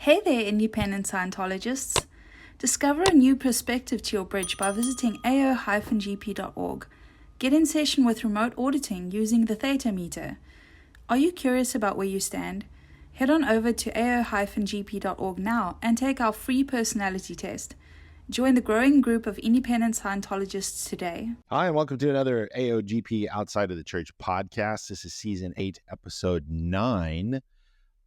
Hey there, independent Scientologists. Discover a new perspective to your bridge by visiting ao-gp.org. Get in session with remote auditing using the theta meter. Are you curious about where you stand? Head on over to ao-gp.org now and take our free personality test. Join the growing group of independent Scientologists today. Hi, and welcome to another AOGP Outside of the Church podcast. This is Season 8, Episode 9,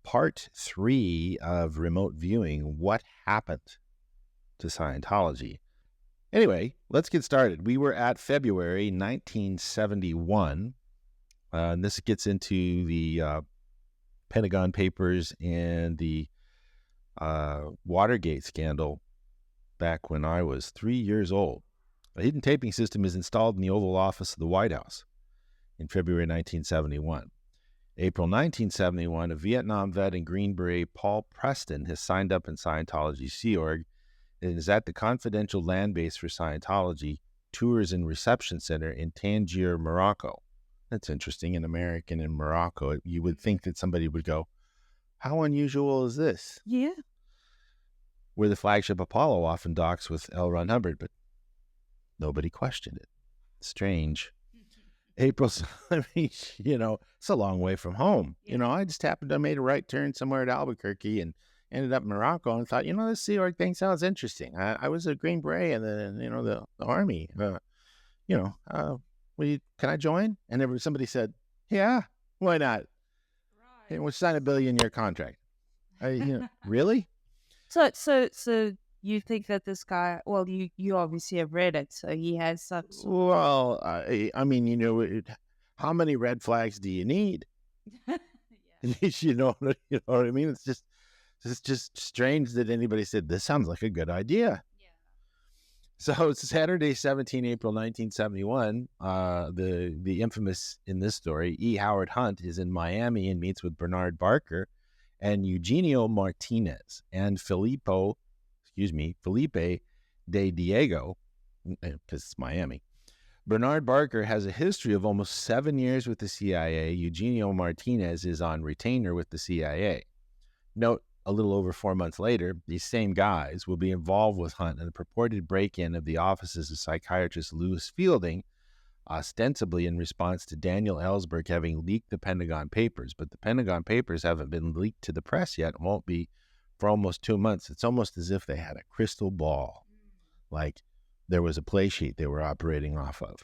Part 3 of Remote Viewing, What Happened to Scientology. Anyway, let's get started. We were at February 1971, and this gets into the Pentagon Papers and the Watergate scandal back when I was 3 years old. A hidden taping system is installed in the Oval Office of the White House in February 1971. April 1971, a Vietnam vet and Green Beret, Paul Preston, has signed up in Scientology's Sea Org and is at the confidential land base for Scientology Tours and Reception Center in Tangier, Morocco. That's interesting. An American in Morocco. You would think that somebody would go, how unusual is this? Yeah. Where the flagship Apollo often docks with L. Ron Hubbard, but nobody questioned it. Strange. April, I mean, it's a long way from home. Yeah. I just happened to have made a right turn somewhere at Albuquerque and ended up in Morocco and thought, this Sea Org thing sounds interesting. I was a Green Beret in the Army. Can I join? And somebody said, yeah, why not? Right. Hey, we'll sign a $1 billion contract. Really? So you think that this guy? Well, you obviously have read it, so he has some. Well, how many red flags do you need? you know what I mean? It's just strange that anybody said this sounds like a good idea. Yeah. So it's Saturday, 17 April 1971. The infamous in this story, E. Howard Hunt is in Miami and meets with Bernard Barker and Eugenio Martinez and Felipe de Diego, because it's Miami. Bernard Barker has a history of almost 7 years with the CIA. Eugenio Martinez is on retainer with the CIA. Note, a little over 4 months later, these same guys will be involved with Hunt in a purported break-in of the offices of psychiatrist Louis Fielding, ostensibly in response to Daniel Ellsberg having leaked the Pentagon Papers. But the Pentagon Papers haven't been leaked to the press yet and won't be for almost 2 months. It's almost as if they had a crystal ball, like there was a play sheet they were operating off of.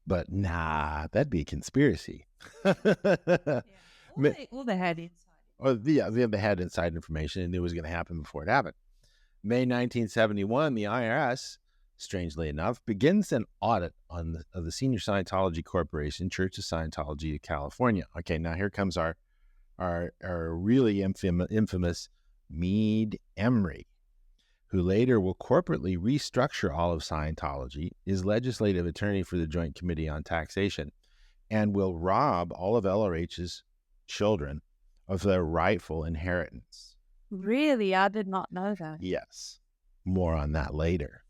But nah, that'd be a conspiracy. Yeah. All they had inside. They had inside information and knew it was going to happen before it happened. May 1971, the IRS, strangely enough, begins an audit of the Senior Scientology Corporation, Church of Scientology of California. Okay, now here comes our really infamous Meade Emery, who later will corporately restructure all of Scientology, is legislative attorney for the Joint Committee on Taxation, and will rob all of LRH's children of their rightful inheritance. Really? I did not know that. Yes. More on that later.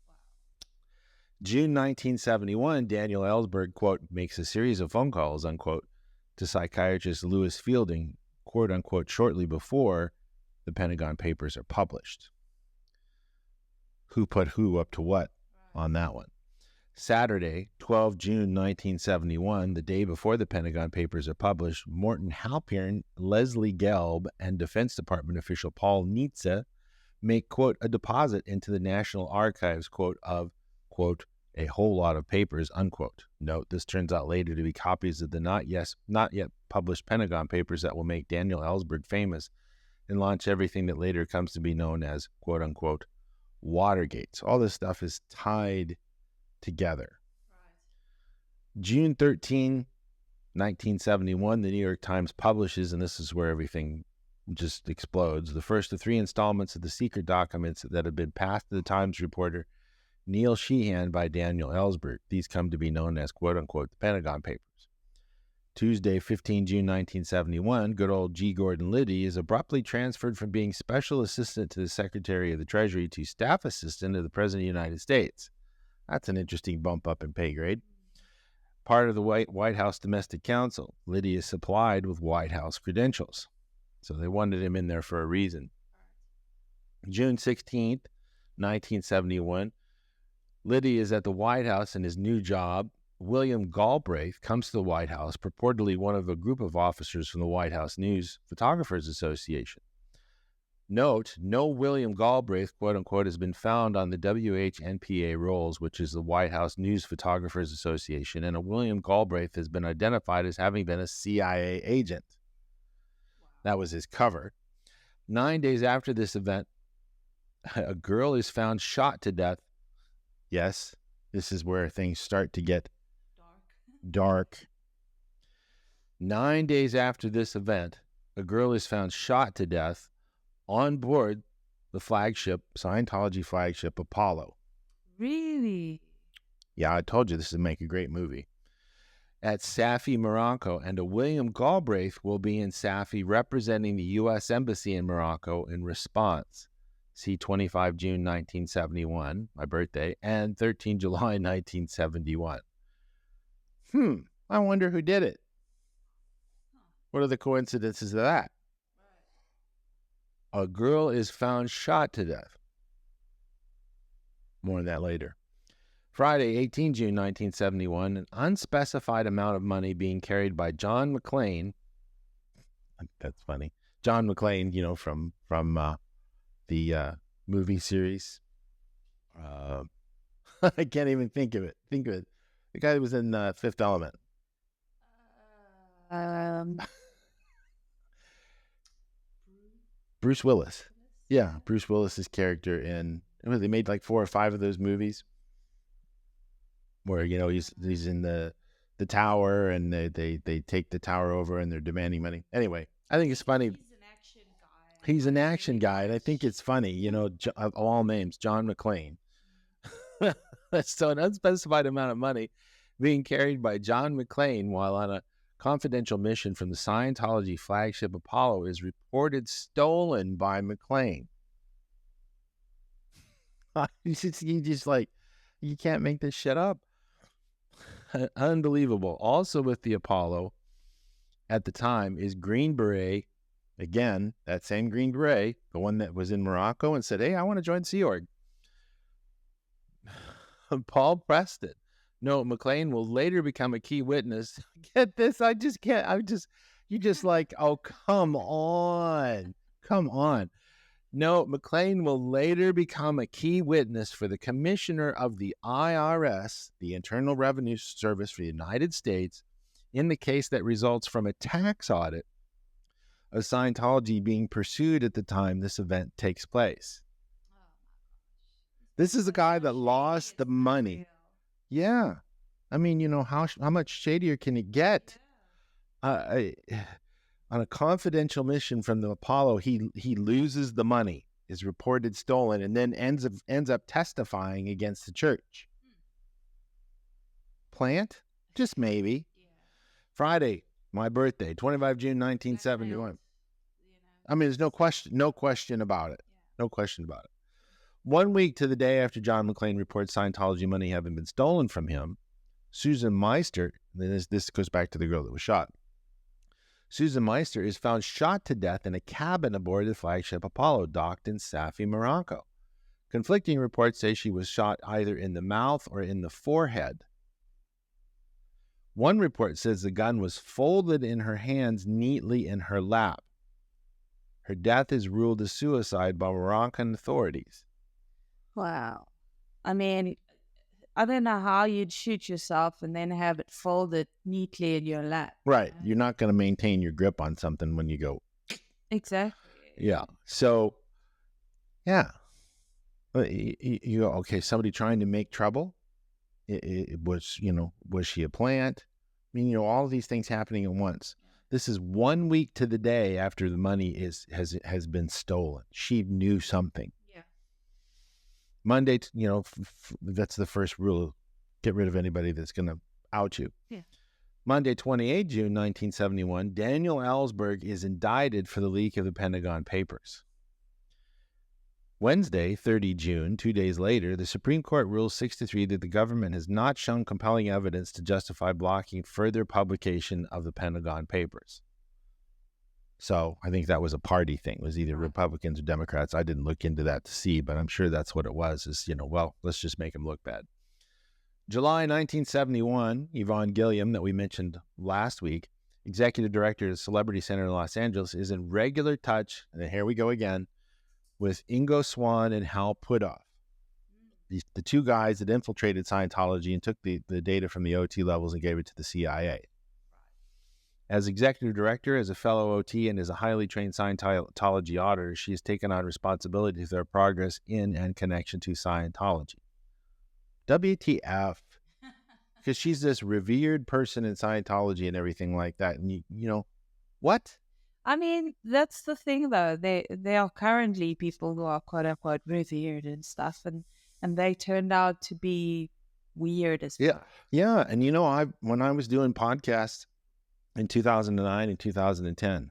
June 1971, Daniel Ellsberg, quote, makes a series of phone calls, unquote, to psychiatrist Louis Fielding, quote, unquote, shortly before the Pentagon Papers are published. Who put who up to what on that one? Saturday, 12 June 1971, the day before the Pentagon Papers are published, Morton Halpern, Leslie Gelb, and Defense Department official Paul Nietzsche make, quote, a deposit into the National Archives, quote, of, quote, a whole lot of papers, unquote. Note, this turns out later to be copies of the not yet published Pentagon Papers that will make Daniel Ellsberg famous and launch everything that later comes to be known as, quote, unquote, Watergate. So all this stuff is tied together. Right. June 13, 1971, the New York Times publishes, and this is where everything just explodes, the first of 3 installments of the secret documents that have been passed to the Times reporter Neil Sheehan by Daniel Ellsberg. These come to be known as, quote unquote, the Pentagon Papers. Tuesday, 15 June 1971, good old G. Gordon Liddy is abruptly transferred from being special assistant to the Secretary of the Treasury to staff assistant of the President of the United States. That's an interesting bump up in pay grade. Part of the White House Domestic Council, Liddy is supplied with White House credentials. So they wanted him in there for a reason. June 16th, 1971, Liddy is at the White House in his new job. William Galbraith comes to the White House, purportedly one of a group of officers from the White House News Photographers Association. Note, no William Galbraith, quote-unquote, has been found on the WHNPA rolls, which is the White House News Photographers Association, and a William Galbraith has been identified as having been a CIA agent. That was his cover. 9 days after this event, a girl is found shot to death. Yes, this is where things start to get dark. 9 days after this event, a girl is found shot to death on board the flagship, Scientology flagship, Apollo. Really? Yeah, I told you this would make a great movie. At Safi, Morocco, and a William Galbraith will be in Safi representing the U.S. Embassy in Morocco in response. See 25 June 1971, my birthday, and 13 July 1971. I wonder who did it. What are the coincidences of that? A girl is found shot to death. More on that later. Friday, 18 June 1971, an unspecified amount of money being carried by John McClane. That's funny. John McClane, you know, from the movie series. I can't even think of it. The guy that was in Fifth Element. Bruce Willis. Yeah, Bruce Willis's character in. They made like 4 or 5 of those movies where, you know, he's in the tower and they take the tower over and they're demanding money. Anyway, I think it's funny. He's an action guy, and I think it's funny, you know, of all names, John McClane. So an unspecified amount of money being carried by John McClane while on a confidential mission from the Scientology flagship Apollo is reported stolen by McClane. You just like, you can't make this shit up. Unbelievable. Also with the Apollo at the time is Green Beret. Again, that same Green Beret, the one that was in Morocco and said, hey, I want to join Sea Org. Paul Preston. No, McClane will later become a key witness. Get this, I just can't, you just like, oh, come on. No, McClane will later become a key witness for the commissioner of the IRS, the Internal Revenue Service for the United States, in the case that results from a tax audit of Scientology being pursued at the time this event takes place. This is a guy that lost the money. Yeah. I mean, you know, how much shadier can it get? On a confidential mission from the Apollo, he loses the money, is reported stolen, and then ends up testifying against the church. Plant? Just maybe. Yeah. Friday, my birthday, 25 June 1971. I mean, there's no question about it. No question about it. 1 week to the day after John McClane reports Scientology money having been stolen from him, Susan Meister, this goes back to the girl that was shot. Susan Meister is found shot to death in a cabin aboard the flagship Apollo, docked in Safi, Morocco. Conflicting reports say she was shot either in the mouth or in the forehead. One report says the gun was folded in her hands neatly in her lap. Her death is ruled a suicide by Moroccan authorities. Wow. I mean, I don't know how you'd shoot yourself and then have it folded neatly in your lap. Right. You're not going to maintain your grip on something when you go. Exactly. Yeah. So, yeah. You go, okay, somebody trying to make trouble? It was, you know, was she a plant? I mean, you know, all of these things happening at once. This is 1 week to the day after the money has been stolen. She knew something. Yeah. Monday, you know, that's the first rule. Get rid of anybody that's going to out you. Yeah. Monday, 28 June 1971, Daniel Ellsberg is indicted for the leak of the Pentagon Papers. Wednesday, 30 June, 2 days later, the Supreme Court rules 6-3 that the government has not shown compelling evidence to justify blocking further publication of the Pentagon Papers. So I think that was a party thing. It was either Republicans or Democrats. I didn't look into that to see, but I'm sure that's what it was, is, well, let's just make them look bad. July 1971, Yvonne Gilliam, that we mentioned last week, executive director of the Celebrity Center in Los Angeles, is in regular touch, and here we go again, with Ingo Swann and Hal Puthoff, the two guys that infiltrated Scientology and took the data from the OT levels and gave it to the CIA. As executive director, as a fellow OT, and as a highly trained Scientology auditor, she has taken on responsibility for their progress in and connection to Scientology. WTF? Because she's this revered person in Scientology and everything like that. And, what? I mean, that's the thing, though. They are currently people who are quote unquote revered and stuff, and they turned out to be weird as well. Yeah. And when I was doing podcasts in 2009 and 2010,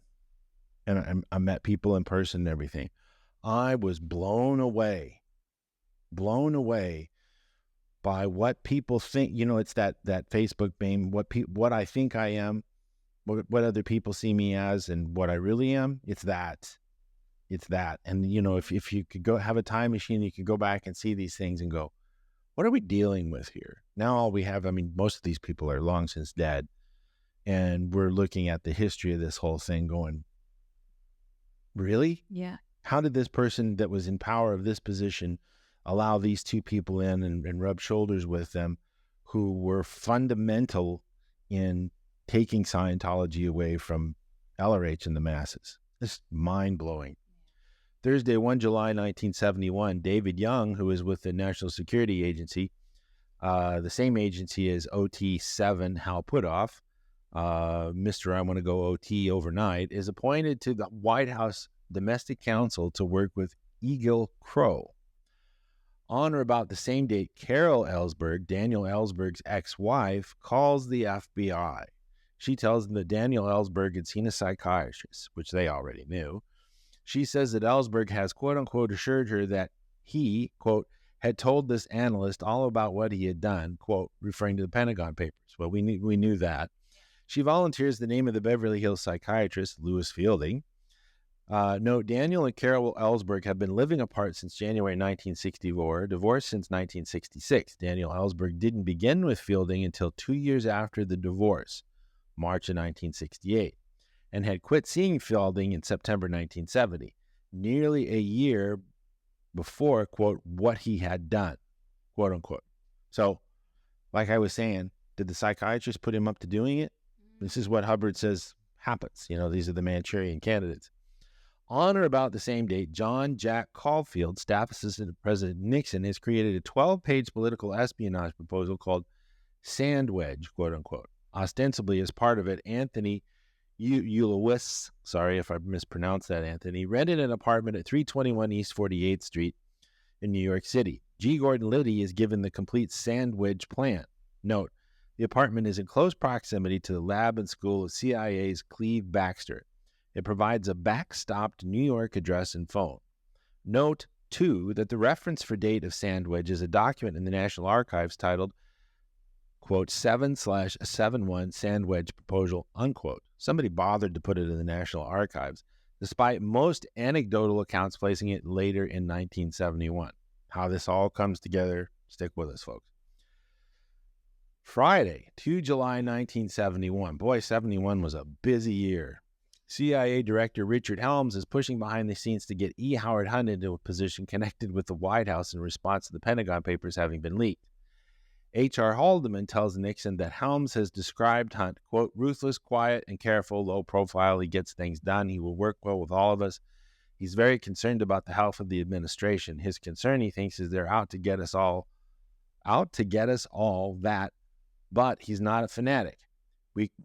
and I met people in person and everything, I was blown away by what people think. It's that Facebook meme, what I think I am, what other people see me as, and what I really am. It's that. And if you could go have a time machine, you could go back and see these things and go, what are we dealing with here? Now all we have, most of these people are long since dead, and we're looking at the history of this whole thing going, really? Yeah. How did this person that was in power of this position allow these two people in and rub shoulders with them who were fundamental in taking Scientology away from LRH and the masses? It's mind-blowing. Thursday, 1 July 1971, David Young, who is with the National Security Agency, the same agency as OT-7, Hal Puthoff, Mr. I want to go OT overnight, is appointed to the White House Domestic Council to work with Eagle Crow. On or about the same date, Carol Ellsberg, Daniel Ellsberg's ex-wife, calls the FBI. She tells them that Daniel Ellsberg had seen a psychiatrist, which they already knew. She says that Ellsberg has, quote-unquote, assured her that he, quote, had told this analyst all about what he had done, quote, referring to the Pentagon Papers. Well, we knew that. She volunteers the name of the Beverly Hills psychiatrist, Louis Fielding. Note, Daniel and Carol Ellsberg have been living apart since January 1964, divorced since 1966. Daniel Ellsberg didn't begin with Fielding until 2 years after the divorce, March of 1968, and had quit seeing Fielding in September 1970, nearly a year before, quote, what he had done, quote unquote. So, like I was saying, did the psychiatrist put him up to doing it? This is what Hubbard says happens. These are the Manchurian candidates. On or about the same date, John Jack Caulfield, staff assistant to President Nixon, has created a 12-page political espionage proposal called Sandwedge, quote unquote. Ostensibly, as part of it, Anthony Ulowitz, sorry if I mispronounced that, Anthony, rented an apartment at 321 East 48th Street in New York City. G. Gordon Liddy is given the complete Sandwedge plan. Note, the apartment is in close proximity to the lab and school of CIA's Cleve Baxter. It provides a backstopped New York address and phone. Note, too, that the reference for date of Sandwedge is a document in the National Archives titled, quote, 7/71 Sandwedge Proposal, unquote. Somebody bothered to put it in the National Archives, despite most anecdotal accounts placing it later in 1971. How this all comes together, stick with us, folks. Friday, 2 July 1971. Boy, 71 was a busy year. CIA Director Richard Helms is pushing behind the scenes to get E. Howard Hunt into a position connected with the White House in response to the Pentagon Papers having been leaked. H.R. Haldeman tells Nixon that Helms has described Hunt, quote, ruthless, quiet, and careful, low profile. He gets things done. He will work well with all of us. He's very concerned about the health of the administration. His concern, he thinks, is they're out to get us all that, but he's not a fanatic.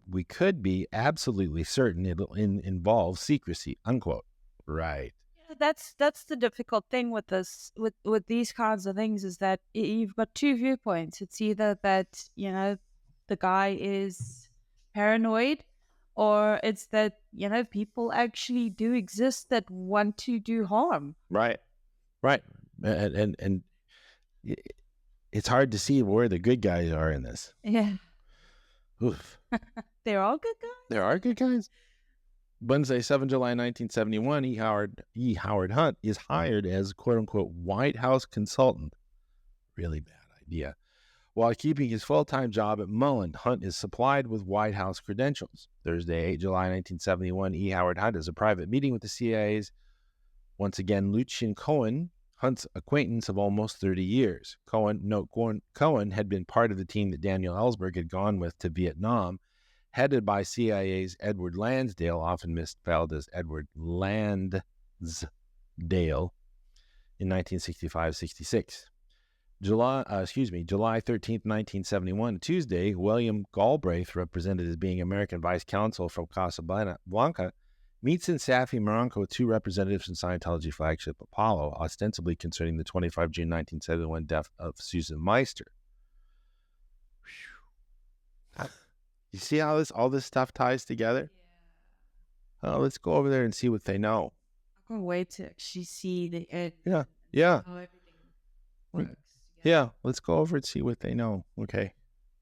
We could be absolutely certain it'll involve secrecy, unquote. Right. Yeah, that's the difficult thing with this, with these kinds of things, is that you've got two viewpoints. It's either that, the guy is paranoid, or it's that, people actually do exist that want to do harm. Right. And it's hard to see where the good guys are in this. Yeah. Oof. They're all good guys? There are good guys. Wednesday, 7 July 1971, E. Howard Hunt is hired as quote-unquote White House consultant. Really bad idea. While keeping his full-time job at Mullen, Hunt is supplied with White House credentials. Thursday, 8 July 1971, E. Howard Hunt has a private meeting with the CIA's, once again, Lucian Cohen, Hunt's acquaintance of almost 30 years. Cohen had been part of the team that Daniel Ellsberg had gone with to Vietnam, headed by CIA's Edward Lansdale, often misspelled as Edward Lansdale, in 1965-66. July 13th, 1971, Tuesday, William Galbraith, represented as being American vice consul from Casablanca, meets in Safi, Morocco with two representatives from Scientology flagship Apollo, ostensibly concerning the 25 June 1971 death of Susan Meister. You see how all this stuff ties together? Yeah. Oh, let's go over there and see what they know. I can't wait to actually see the end. Yeah. How everything works. Yeah, let's go over and see what they know. Okay.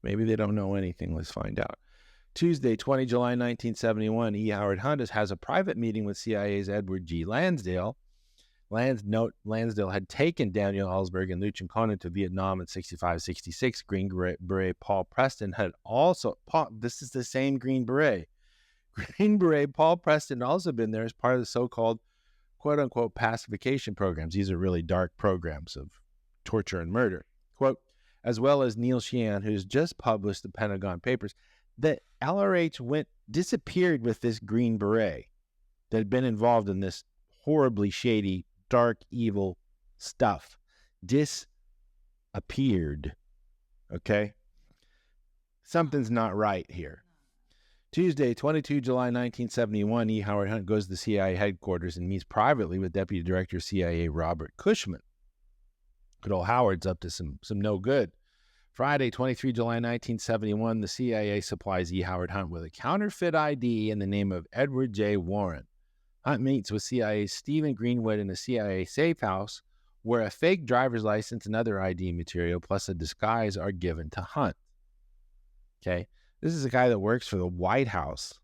Maybe they don't know anything. Let's find out. Tuesday, 20 July 1971, E. Howard Hunt has a private meeting with CIA's Edward G. Lansdale. Lansdale had taken Daniel Ellsberg and Lucian Cohen to Vietnam in 65-66. Green Beret Paul Preston had also, this is the same Green Beret. Green Beret Paul Preston had also been there as part of the so-called quote-unquote pacification programs. These are really dark programs of torture and murder. Quote, as well as Neil Sheehan, who's just published the Pentagon Papers. The LRH disappeared with this Green Beret that had been involved in this horribly shady, dark, evil stuff. Disappeared. Okay? Something's not right here. Tuesday, 22 July 1971, E. Howard Hunt goes to the CIA headquarters and meets privately with Deputy Director CIA Robert Cushman. Good old Howard's up to some no good. Friday, 23 July 1971, the CIA supplies E. Howard Hunt with a counterfeit ID in the name of Edward J. Warren. Hunt meets with CIA's Stephen Greenwood in a CIA safe house where a fake driver's license and other ID material plus a disguise are given to Hunt. Okay, this is a guy that works for the White House.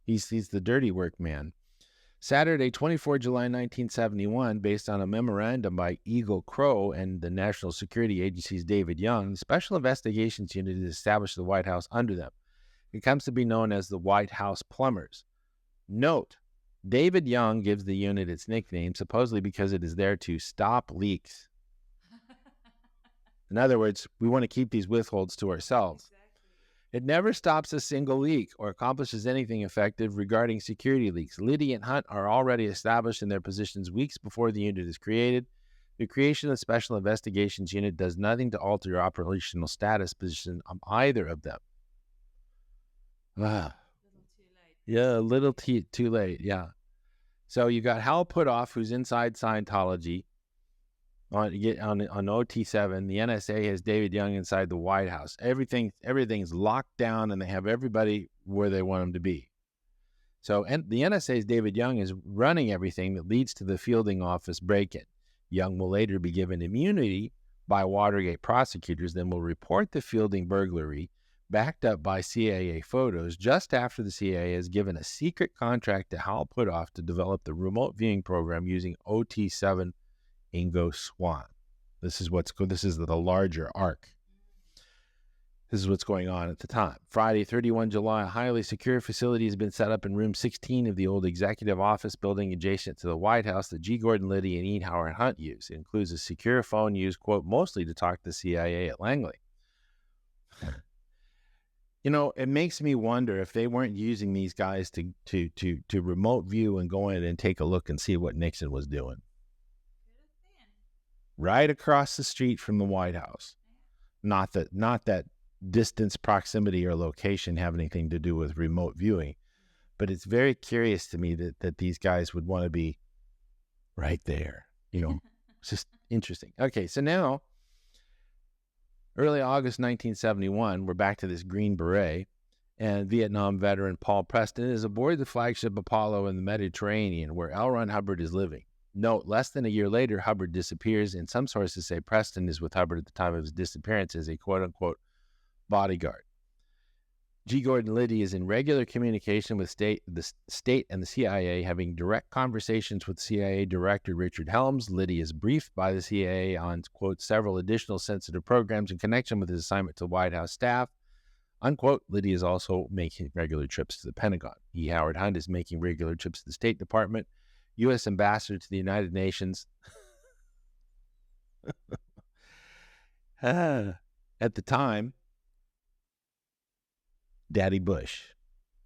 He's the dirty work man. Saturday, 24 July 1971, based on a memorandum by Eagle Crow and the National Security Agency's David Young, the Special Investigations Unit is established at the White House under them. It comes to be known as the White House Plumbers. Note, David Young gives the unit its nickname, supposedly because it is there to stop leaks. In other words, we want to keep these withholds to ourselves. Exactly. It never stops a single leak or accomplishes anything effective regarding security leaks. Liddy and Hunt are already established in their positions weeks before the unit is created. The creation of the Special Investigations Unit does nothing to alter your operational status position of either of them. Yeah, a little too late, yeah. So you got Hal Puthoff, who's inside Scientology on OT7. The NSA has David Young inside the White House. Everything's locked down, and they have everybody where they want them to be. So and the NSA's David Young is running everything that leads to the fielding office break-in. Young will later be given immunity by Watergate prosecutors, then will report the fielding burglary, backed up by CIA photos, just after the CIA has given a secret contract to Hal Puthoff to develop the remote viewing program using OT7 Ingo Swann. This is the larger arc. This is what's going on at the time. Friday, 31 July, a highly secure facility has been set up in room 16 of the old executive office building adjacent to the White House that G. Gordon Liddy and E. Howard Hunt use. It includes a secure phone used, quote, mostly to talk to the CIA at Langley. You know, it makes me wonder if they weren't using these guys to remote view and go in and take a look and see what Nixon was doing. Right across the street from the White House. Not that distance, proximity, or location have anything to do with remote viewing, but it's very curious to me that these guys would want to be right there. You know, it's just interesting. Okay, so now, early August 1971, we're back to this Green Beret, and Vietnam veteran Paul Preston is aboard the flagship Apollo in the Mediterranean, where L. Ron Hubbard is living. Note, less than a year later, Hubbard disappears, and some sources say Preston is with Hubbard at the time of his disappearance as a quote-unquote bodyguard. G. Gordon Liddy is in regular communication with the state and the CIA, having direct conversations with CIA Director Richard Helms. Liddy is briefed by the CIA on, quote, several additional sensitive programs in connection with his assignment to White House staff. Unquote. Liddy is also making regular trips to the Pentagon. E. Howard Hunt is making regular trips to the State Department. U.S. Ambassador to the United Nations. At the time, Daddy Bush.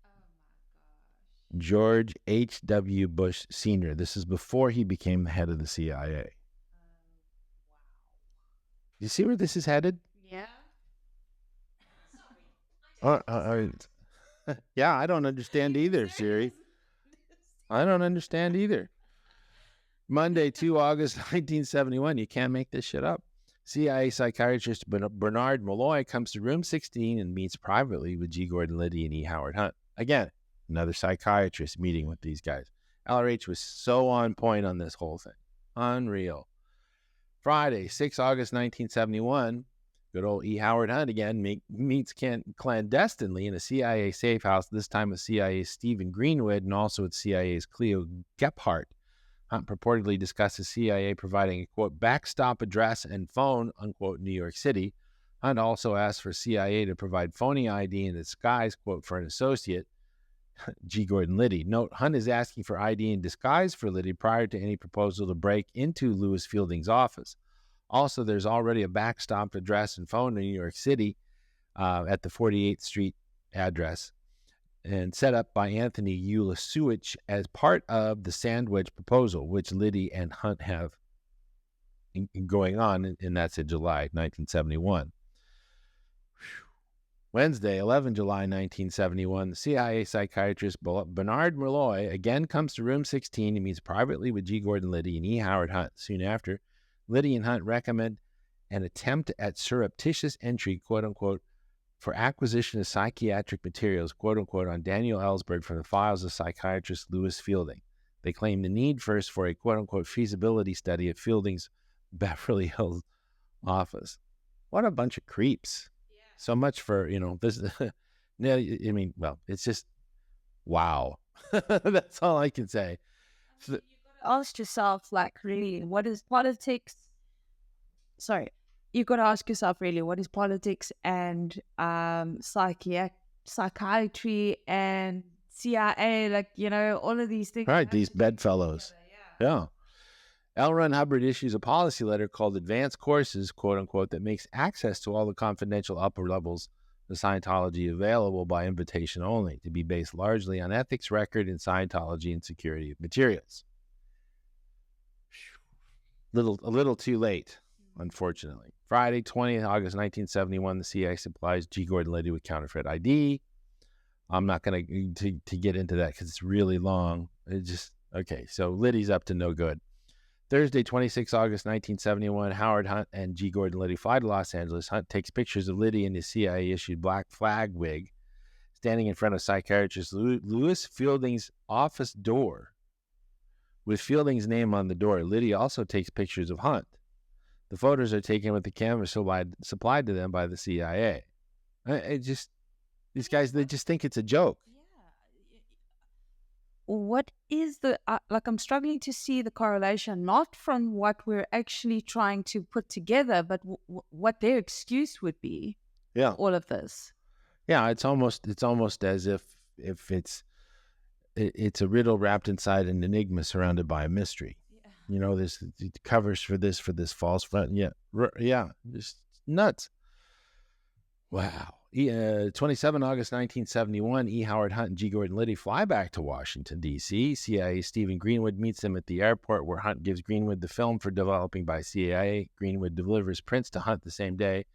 Oh my gosh. George H.W. Bush Sr. This is before he became the head of the CIA. Wow. You see where this is headed? Yeah. Yeah, I don't understand either, Siri. I don't understand either. Monday, 2 August 1971. You can't make this shit up. CIA psychiatrist Bernard Malloy comes to room 16 and meets privately with G. Gordon Liddy and E. Howard Hunt. Again, another psychiatrist meeting with these guys. LRH was so on point on this whole thing. Unreal. Friday, 6 August 1971, good old E. Howard Hunt again meets clandestinely in a CIA safe house, this time with CIA's Stephen Greenwood and also with CIA's Cleo Gephardt. Hunt purportedly discusses CIA providing a, quote, backstop address and phone, unquote, New York City. Hunt also asked for CIA to provide phony ID in disguise, quote, for an associate, G. Gordon Liddy. Note, Hunt is asking for ID in disguise for Liddy prior to any proposal to break into Lewis Fielding's office. Also, there's already a backstop address and phone in New York City at the 48th Street address, and set up by Anthony Ulasewicz as part of the Sandwedge proposal, which Liddy and Hunt have going on, and that's in July 1971. Wednesday, 11 July 1971, the CIA psychiatrist Bernard Malloy again comes to room 16 and meets privately with G. Gordon Liddy and E. Howard Hunt. Soon after, Liddy and Hunt recommend an attempt at surreptitious entry, quote-unquote, for acquisition of psychiatric materials, quote-unquote, on Daniel Ellsberg from the files of psychiatrist Lewis Fielding. They claim the need first for a, quote-unquote, feasibility study of Fielding's Beverly Hills office. What a bunch of creeps. Yeah. So much for, this. No, I mean, well, it's just, wow. That's all I can say. I mean, you've got to ask yourself, like, really, what is politics? Sorry. You've got to ask yourself, really, what is politics and psychiatry and CIA, like, all of these things. Right, these bedfellows. Yeah. L. Ron Hubbard issues a policy letter called Advanced Courses, quote-unquote, that makes access to all the confidential upper levels of Scientology available by invitation only, to be based largely on ethics record in Scientology and security of materials. A little too late, unfortunately. Friday, 20th August 1971, the CIA supplies G. Gordon Liddy with counterfeit ID. I'm not going to get into that because it's really long. Okay, so Liddy's up to no good. Thursday, 26 August 1971, Howard Hunt and G. Gordon Liddy fly to Los Angeles. Hunt takes pictures of Liddy in his CIA-issued black flag wig, standing in front of psychiatrist Lewis Fielding's office door, with Fielding's name on the door. Liddy also takes pictures of Hunt. The photos are taken with the camera supplied to them by the CIA. These guys, they just think it's a joke. Yeah. What is I'm struggling to see the correlation, not from what we're actually trying to put together, but what their excuse would be. Yeah. All of this. Yeah, it's almost as if it's a riddle wrapped inside an enigma surrounded by a mystery. Yeah. There's covers for this false front. Yeah, just nuts. Wow. 27 August 1971, E. Howard Hunt and G. Gordon Liddy fly back to Washington, D.C. CIA Stephen Greenwood meets them at the airport, where Hunt gives Greenwood the film for developing by CIA. Greenwood delivers prints to Hunt the same day.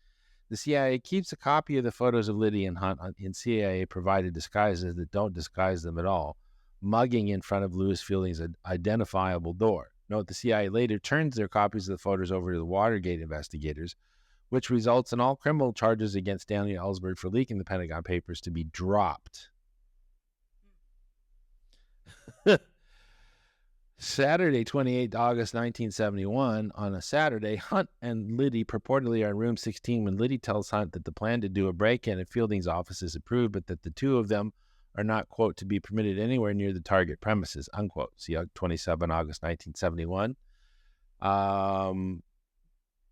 The CIA keeps a copy of the photos of Liddy and Hunt in CIA-provided disguises that don't disguise them at all, mugging in front of Lewis Fielding's identifiable door. Note, the CIA later turns their copies of the photos over to the Watergate investigators, which results in all criminal charges against Daniel Ellsberg for leaking the Pentagon Papers to be dropped. Saturday, 28 August 1971, on a Saturday, Hunt and Liddy purportedly are in room 16 when Liddy tells Hunt that the plan to do a break-in at Fielding's office is approved, but that the two of them are not, quote, to be permitted anywhere near the target premises, unquote. See, 27 August 1971.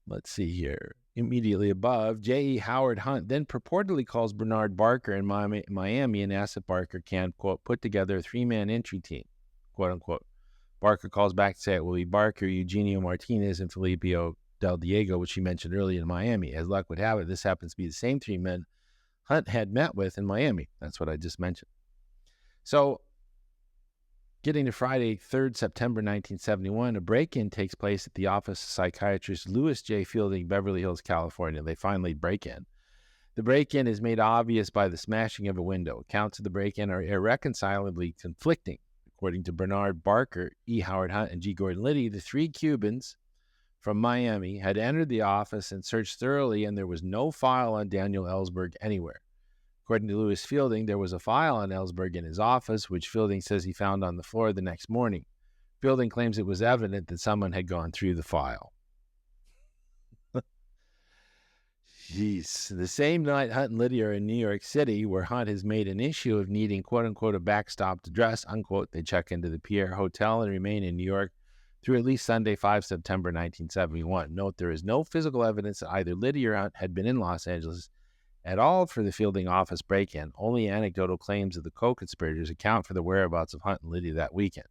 Let's see here. Immediately above, J.E. Howard Hunt then purportedly calls Bernard Barker in Miami and asks if Barker can, quote, put together a three-man entry team, quote, unquote. Barker calls back to say it will be Barker, Eugenio Martinez, and Filippo Del Diego, which he mentioned earlier in Miami. As luck would have it, this happens to be the same three men Hunt had met with in Miami. That's what I just mentioned. So, getting to Friday, 3rd September 1971, a break-in takes place at the office of psychiatrist Louis J. Fielding, Beverly Hills, California. They finally break in. The break-in is made obvious by the smashing of a window. Accounts of the break-in are irreconcilably conflicting. According to Bernard Barker, E. Howard Hunt, and G. Gordon Liddy, the three Cubans from Miami had entered the office and searched thoroughly, and there was no file on Daniel Ellsberg anywhere. According to Louis Fielding, there was a file on Ellsberg in his office, which Fielding says he found on the floor the next morning. Fielding claims it was evident that someone had gone through the file. Jeez. The same night, Hunt and Liddy are in New York City, where Hunt has made an issue of needing, quote-unquote, a backstopped address, unquote. They check into the Pierre Hotel and remain in New York through at least Sunday, 5 September 1971. Note, there is no physical evidence that either Liddy or Hunt had been in Los Angeles at all for the Fielding office break-in. Only anecdotal claims of the co-conspirators account for the whereabouts of Hunt and Liddy that weekend.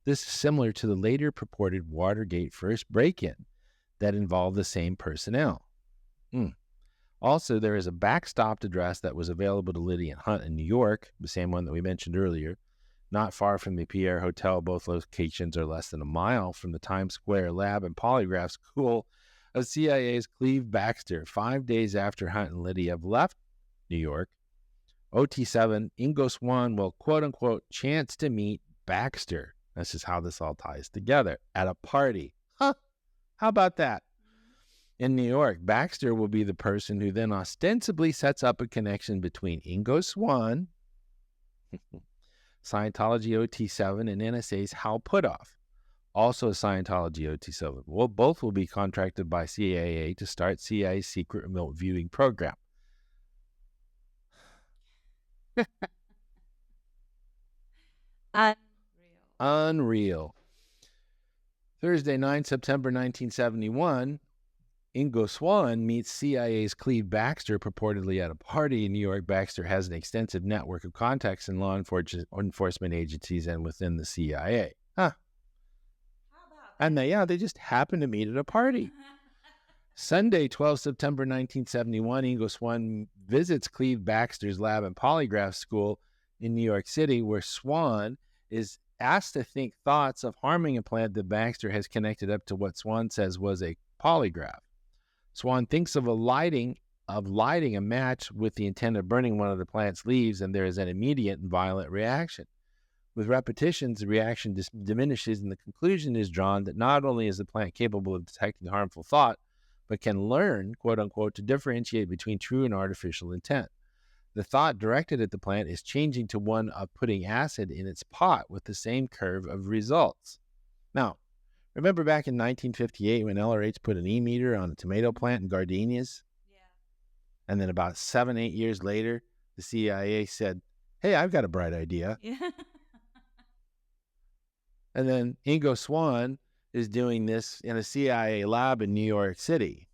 This is similar to the later purported Watergate first break-in that involved the same personnel. Also, there is a backstopped address that was available to Liddy and Hunt in New York, the same one that we mentioned earlier, not far from the Pierre Hotel. Both locations are less than a mile from the Times Square lab and polygraph school of CIA's Cleve Baxter. 5 days after Hunt and Liddy have left New York, OT7 Ingo Swann will, quote-unquote, chance to meet Baxter. This is how this all ties together. At a party. Huh? How about that? In New York, Baxter will be the person who then ostensibly sets up a connection between Ingo Swann, Scientology OT7, and NSA's Hal Puthoff, also a Scientology OT7. Well, both will be contracted by CIA to start CIA's secret remote viewing program. Unreal. Thursday, 9 September 1971, Ingo Swann meets CIA's Cleve Baxter purportedly at a party in New York. Baxter has an extensive network of contacts in law enforcement agencies and within the CIA. Huh. And they just happen to meet at a party. Sunday, 12 September 1971, Ingo Swann visits Cleve Baxter's lab and polygraph school in New York City, where Swann is asked to think thoughts of harming a plant that Baxter has connected up to what Swann says was a polygraph. Swann thinks of lighting a match with the intent of burning one of the plant's leaves, and there is an immediate and violent reaction. With repetitions, the reaction diminishes, and the conclusion is drawn that not only is the plant capable of detecting harmful thought, but can learn, quote-unquote, to differentiate between true and artificial intent. The thought directed at the plant is changing to one of putting acid in its pot with the same curve of results. Now, remember back in 1958 when LRH put an E-meter on a tomato plant in gardenias? Yeah. And then about 7-8 years later, the CIA said, hey, I've got a bright idea. Yeah. And then Ingo Swann is doing this in a CIA lab in New York City.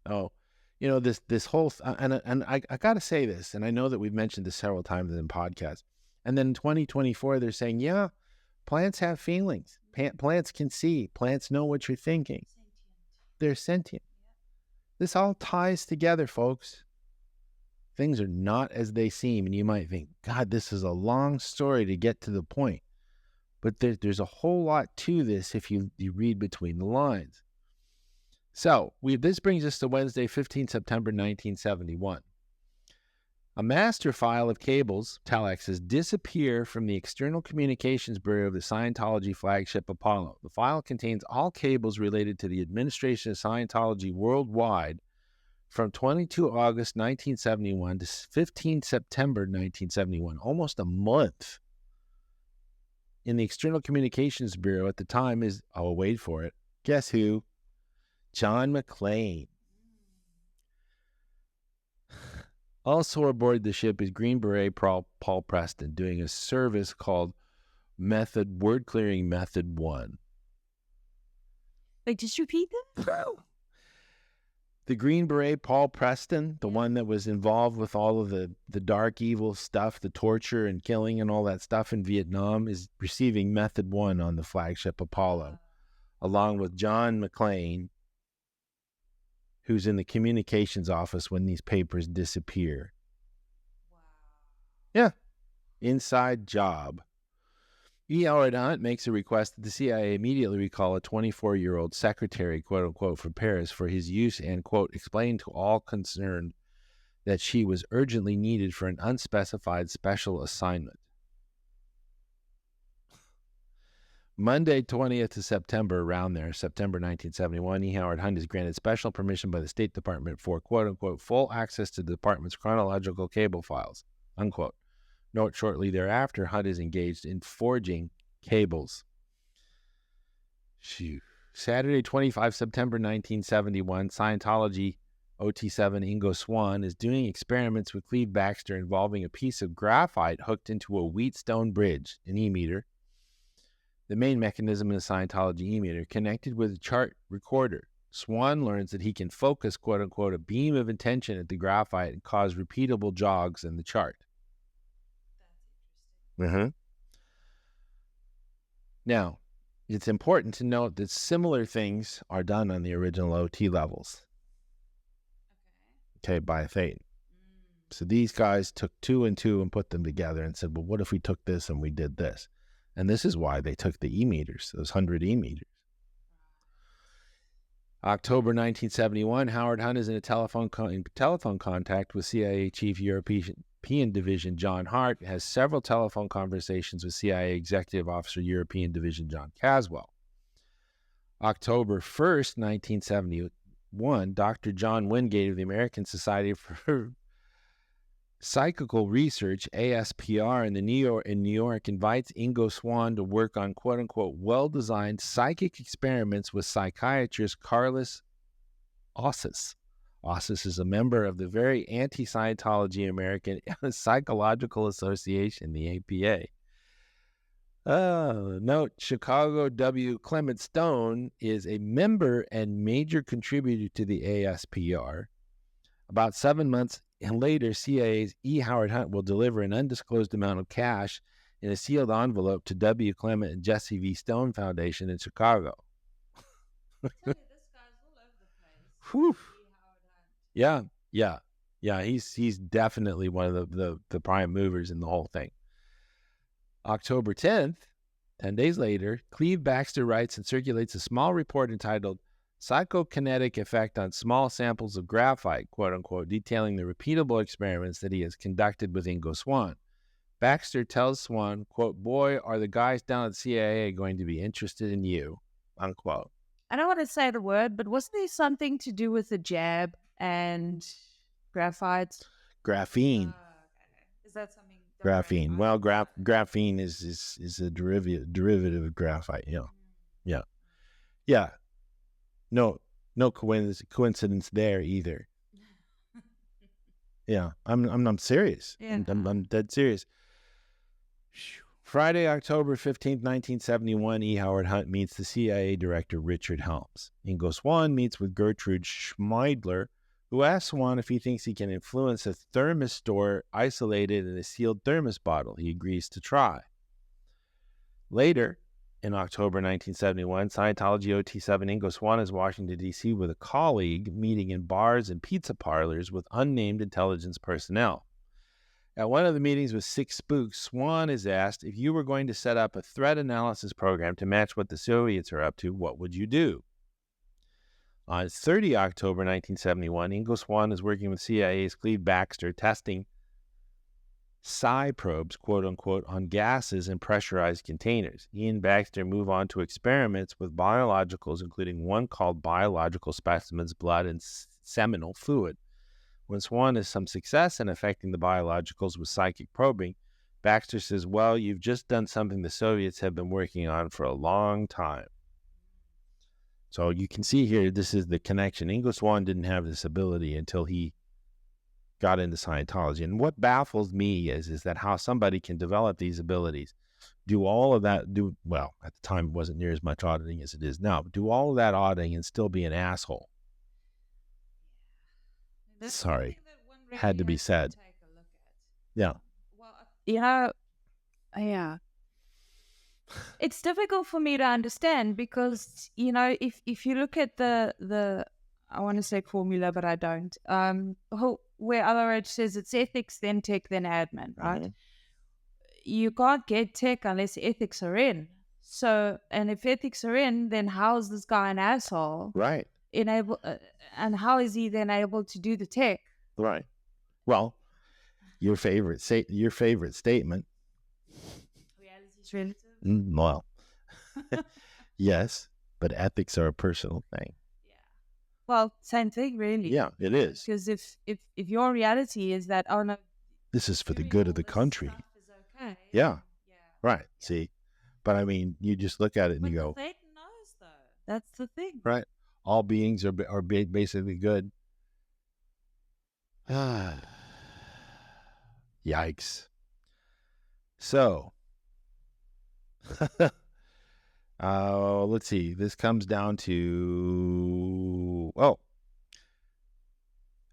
Oh, this whole, and I got to say this, and I know that we've mentioned this several times in podcasts. And then in 2024, they're saying, yeah, plants have feelings. Plants can see. Plants know what you're thinking. They're sentient. This all ties together, folks. Things are not as they seem, and you might think, God, this is a long story to get to the point. But there's a whole lot to this if you read between the lines. So, this brings us to Wednesday, 15 September 1971. A master file of cables, telexes, disappear from the External Communications Bureau of the Scientology flagship Apollo. The file contains all cables related to the administration of Scientology worldwide from 22 August 1971 to 15 September 1971, almost a month. in the External Communications Bureau at the time is, oh, wait for it, guess who? John McClane. Also aboard the ship is Green Beret Paul Preston, doing a service called Word Clearing Method 1. Wait, just repeat that? The Green Beret Paul Preston, the one that was involved with all of the dark evil stuff, the torture and killing and all that stuff in Vietnam, is receiving Method 1 on the flagship Apollo, along with John McClane, who's in the communications office when these papers disappear. Wow. Yeah. Inside job. E. Howard Hunt makes a request that the CIA immediately recall a 24-year-old secretary, quote-unquote, from Paris for his use and, quote, explain to all concerned that she was urgently needed for an unspecified special assignment. Monday, 20th of September, around there, September 1971, E. Howard Hunt is granted special permission by the State Department for, quote-unquote, full access to the department's chronological cable files, unquote. Note shortly thereafter, Hunt is engaged in forging cables. Saturday, 25 September 1971, Scientology OT7 Ingo Swann is doing experiments with Cleve Baxter involving a piece of graphite hooked into a Wheatstone bridge, an e-meter, the main mechanism in the Scientology e-meter, connected with a chart recorder. Swann learns that he can focus, quote-unquote, a beam of intention at the graphite and cause repeatable jogs in the chart. Now, it's important to note that similar things are done on the original OT levels. Okay, by Thetan. So these guys took 2 and 2 and put them together and said, well, what if we took this and we did this? And this is why they took the e-meters, those 100 e-meters. October 1971, Howard Hunt is in a telephone contact with CIA Chief European Division John Hart, has several telephone conversations with CIA Executive Officer European Division John Caswell. October 1st, 1971, Dr. John Wingate of the American Society for Psychical Research, ASPR, in New York invites Ingo Swann to work on, quote-unquote, well-designed psychic experiments with psychiatrist Carlos Ossis. Ossis is a member of the very anti-Scientology American Psychological Association, the APA. Note, Chicago W. Clement Stone is a member and major contributor to the ASPR. About 7 months later, CIA's E. Howard Hunt will deliver an undisclosed amount of cash in a sealed envelope to W. Clement and Jesse V. Stone Foundation in Chicago. I tell you, this guy's all over the place. Whew. E. Howard Hunt. Yeah. He's definitely one of the prime movers in the whole thing. October 10th, 10 days later, Cleve Baxter writes and circulates a small report entitled Psychokinetic Effect on Small Samples of Graphite, quote-unquote, detailing the repeatable experiments that he has conducted with Ingo Swann. Baxter tells Swann, quote, boy, are the guys down at CIA going to be interested in you, unquote. I don't want to say the word, but wasn't there something to do with the jab and graphite? Graphene. Okay. Is that something? Graphene. Well, graphene is a derivative of graphite. Yeah. No coincidence there either. Yeah, I'm serious. Yeah. I'm dead serious. Friday, October 15th, 1971, E. Howard Hunt meets the CIA Director Richard Helms. Ingo Swann meets with Gertrude Schmeidler, who asks Swann if he thinks he can influence a thermistor isolated in a sealed thermos bottle. He agrees to try. Later, in October 1971, Scientology OT7 Ingo Swann is Washington, D.C. with a colleague, meeting in bars and pizza parlors with unnamed intelligence personnel. At one of the meetings with six spooks, Swann is asked, if you were going to set up a threat analysis program to match what the Soviets are up to, what would you do? On 30 October 1971, Ingo Swann is working with CIA's Cleve Baxter, testing psi probes, quote-unquote, on gases in pressurized containers. He and Baxter move on to experiments with biologicals, including one called biological specimens, blood, and seminal fluid. When Swann has some success in affecting the biologicals with psychic probing, Baxter says, well, you've just done something the Soviets have been working on for a long time. So you can see here, this is the connection. Ingo Swann didn't have this ability until he got into Scientology. And what baffles me is that how somebody can develop these abilities, do all of that, well, at the time it wasn't near as much auditing as it is now, but do all of that auditing and still be an asshole. Sorry, had to be said. Yeah. Well, yeah. It's difficult for me to understand because, if you look at the I want to say formula, but I don't. Where other says it's ethics, then tech, then admin, right? Mm-hmm. You can't get tech unless ethics are in. So, and if ethics are in, then how is this guy an asshole? Right. And how is he then able to do the tech? Right. Well, your favorite statement. Reality is relative. Well, yes, but ethics are a personal thing. Yeah. Well, same thing, really. Yeah, it is. Because if your reality is that, oh no, this is for the good of the country. Is okay, yeah. Right. Yeah. See, but I mean, you just look at it and you go, Satan knows, though. That's the thing. Right. All beings are basically good. Yikes. So, let's see. This comes down to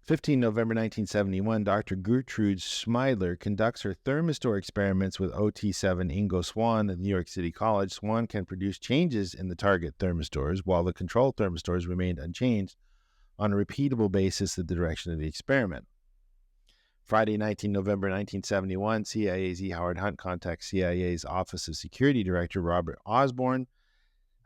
15 November 1971. Dr. Gertrude Schmeidler conducts her thermistor experiments with OT7 Ingo Swann at New York City College. Swann can produce changes in the target thermistors, while the control thermistors remained unchanged on a repeatable basis at the direction of the experiment. Friday, 19 November 1971, CIA's E. Howard Hunt contacts CIA's Office of Security Director Robert Osborne.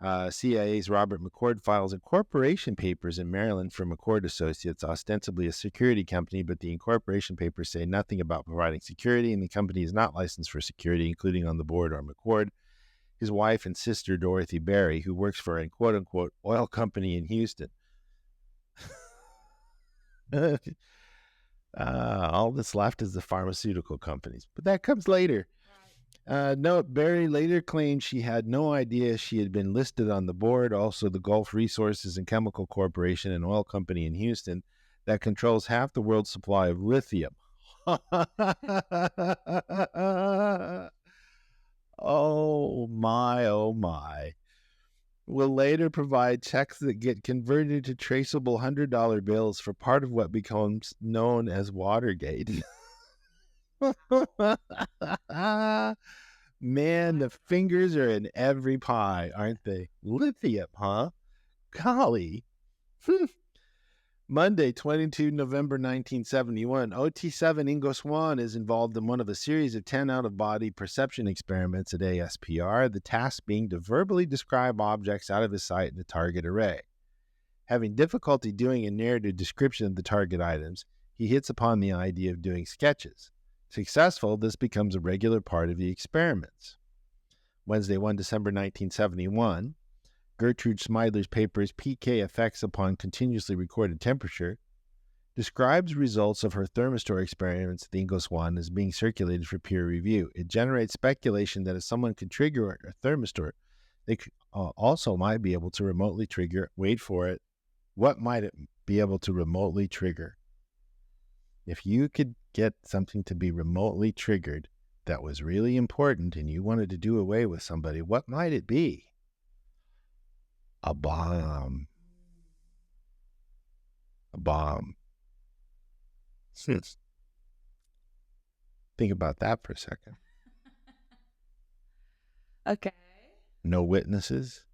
CIA's Robert McCord files incorporation papers in Maryland for McCord Associates, ostensibly a security company, but the incorporation papers say nothing about providing security, and the company is not licensed for security, including on the board are McCord, his wife and sister Dorothy Berry, who works for a quote-unquote oil company in Houston. All that's left is the pharmaceutical companies, but that comes later. Note, Berry later claimed she had no idea she had been listed on the board. Also, the Gulf Resources and Chemical Corporation, an oil company in Houston that controls half the world's supply of lithium. Oh my. Will later provide checks that get converted to traceable $100 bills for part of what becomes known as Watergate. Man, the fingers are in every pie, aren't they? Lithium, huh? Golly. Monday, 22 November 1971, OT7 Ingo Swann is involved in one of a series of 10 out-of-body perception experiments at ASPR, the task being to verbally describe objects out of his sight in a target array. Having difficulty doing a narrative description of the target items, he hits upon the idea of doing sketches. Successful, this becomes a regular part of the experiments. Wednesday, 1 December 1971, Gertrude Schmeidler's papers, PK Effects Upon Continuously Recorded Temperature, describes results of her thermistor experiments with Ingo Swann as being circulated for peer review. It generates speculation that if someone could trigger a thermistor, they also might be able to remotely trigger, wait for it, what might it be able to remotely trigger? If you could get something to be remotely triggered that was really important and you wanted to do away with somebody, what might it be? A bomb. A bomb. Think about that for a second. Okay. No witnesses.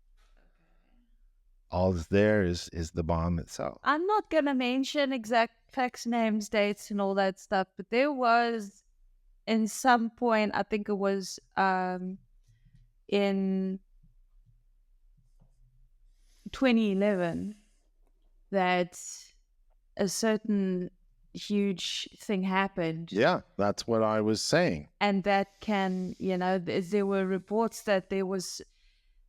All that's there is the bomb itself. I'm not going to mention exact facts, names, dates, and all that stuff, but there was, in some point, I think it was in 2011, that a certain huge thing happened. Yeah, that's what I was saying. And that can, there were reports that there was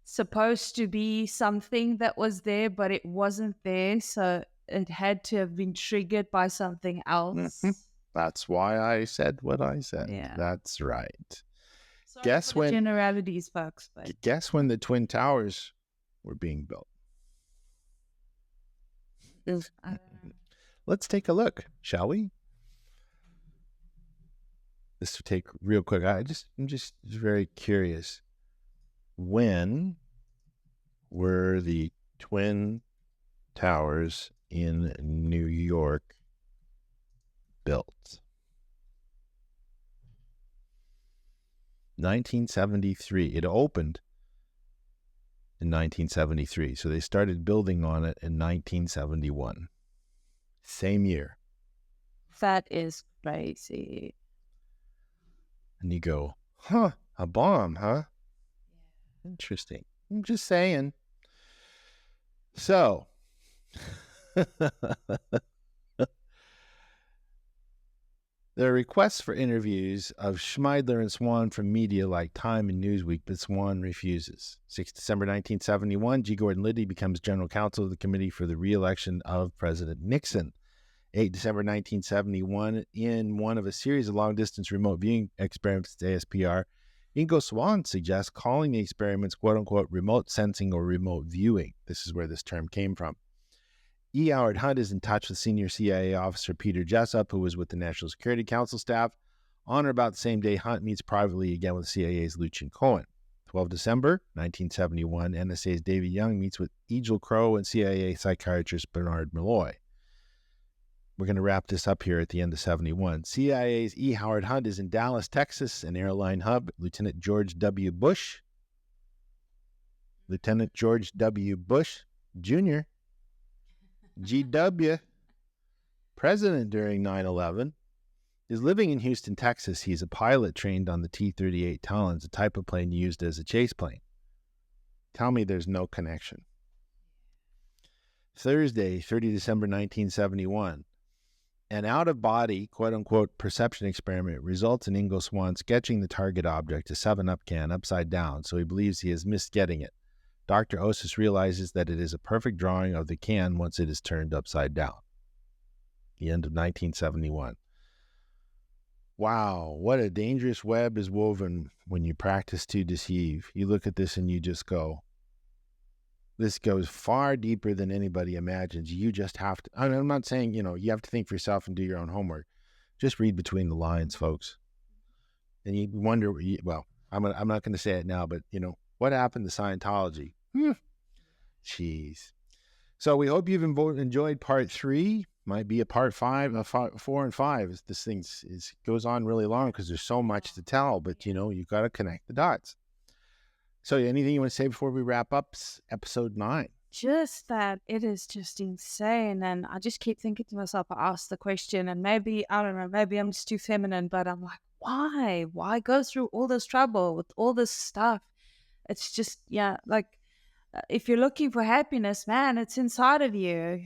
supposed to be something that was there, but it wasn't there, so it had to have been triggered by something else. Mm-hmm. That's why I said what I said. Yeah. That's right. Sorry Guess for the when- generalities, folks. But Guess when the Twin Towers were being built? I don't know. Let's take a look, shall we? This will take real quick. I'm just very curious. When were the Twin Towers in New York built? 1973. It opened in 1973. So they started building on it in 1971. Same year. That is crazy. And you go, huh, a bomb, huh? Interesting. I'm just saying. So, there are requests for interviews of Schmeidler and Swan from media like Time and Newsweek, but Swan refuses. 6 December 1971, G. Gordon Liddy becomes general counsel of the Committee for the Re-election of President Nixon. 8 December 1971, in one of a series of long-distance remote viewing experiments at ASPR, Ingo Swann suggests calling the experiments quote-unquote remote sensing or remote viewing. This is where this term came from. E. Howard Hunt is in touch with senior CIA officer Peter Jessup, who was with the National Security Council staff. On or about the same day, Hunt meets privately again with CIA's Lucian Cohen. 12 December 1971, NSA's David Young meets with Egil Crow and CIA psychiatrist Bernard Malloy. We're going to wrap this up here at the end of 71. CIA's E. Howard Hunt is in Dallas, Texas, an airline hub. Lieutenant George W. Bush, Jr., GW, president during 9/11, is living in Houston, Texas. He's a pilot trained on the T-38 Talons, a type of plane used as a chase plane. Tell me there's no connection. Thursday, 30 December 1971. An out-of-body, quote-unquote, perception experiment results in Ingo Swann sketching the target object, a 7-Up can, upside down, so he believes he has missed getting it. Dr. Osis realizes that it is a perfect drawing of the can once it is turned upside down. The end of 1971. Wow, what a dangerous web is woven when you practice to deceive. You look at this and you just go, this goes far deeper than anybody imagines. You just have to, I'm not saying, you have to think for yourself and do your own homework. Just read between the lines, folks. And you wonder, well, I'm not going to say it now, but, what happened to Scientology? Jeez. So we hope you've enjoyed part 3. Might be a part 5, 4 and 5. This thing goes on really long because there's so much to tell, but you've got to connect the dots. So anything you want to say before we wrap up episode 9? Just that it is just insane. And I just keep thinking to myself, I asked the question, and maybe, I don't know, maybe I'm just too feminine, but I'm like, why? Why go through all this trouble with all this stuff? It's just, if you're looking for happiness, man, it's inside of you,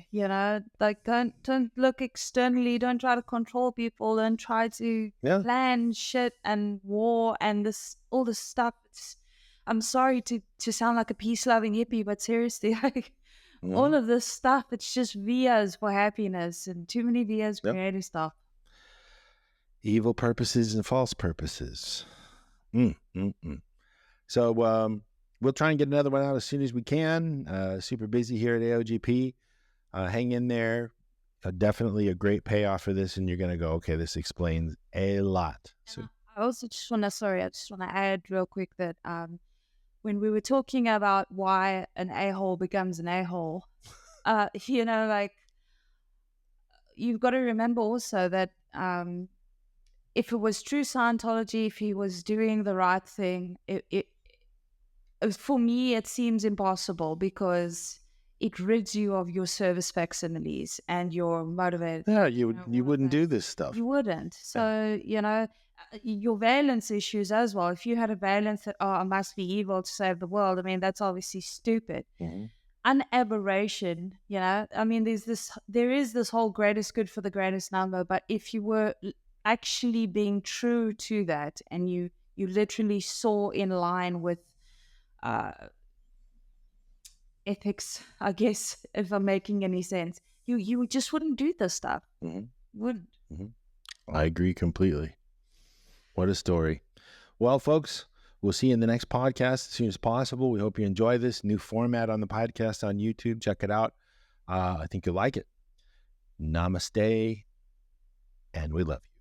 like don't look externally, don't try to control people, don't try to plan shit and war and all this stuff. I'm sorry to sound like a peace-loving hippie, but seriously, all of this stuff, it's just vias for happiness, and too many vias creating stuff. Evil purposes and false purposes. So we'll try and get another one out as soon as we can. Super busy here at AOGP. Hang in there. Definitely a great payoff for this, and you're going to go, okay, this explains a lot. So I also just want to add real quick that when we were talking about why an a-hole becomes an a-hole, you've got to remember also that if it was true Scientology, if he was doing the right thing, it for me, it seems impossible because it rids you of your service facsimiles and your motivated. Yeah, you wouldn't do this stuff. You wouldn't. So, your valence issues as well. If you had a valence that, I must be evil to save the world, I mean, that's obviously stupid. Mm-hmm. An aberration, I mean, there is this whole greatest good for the greatest number, but if you were actually being true to that and you literally saw in line with ethics, I guess, if I'm making any sense, you just wouldn't do this stuff. Mm-hmm. Wouldn't. Mm-hmm. I agree completely. What a story. Well, folks, we'll see you in the next podcast as soon as possible. We hope you enjoy this new format on the podcast on YouTube. Check it out. I think you'll like it. Namaste, and we love you.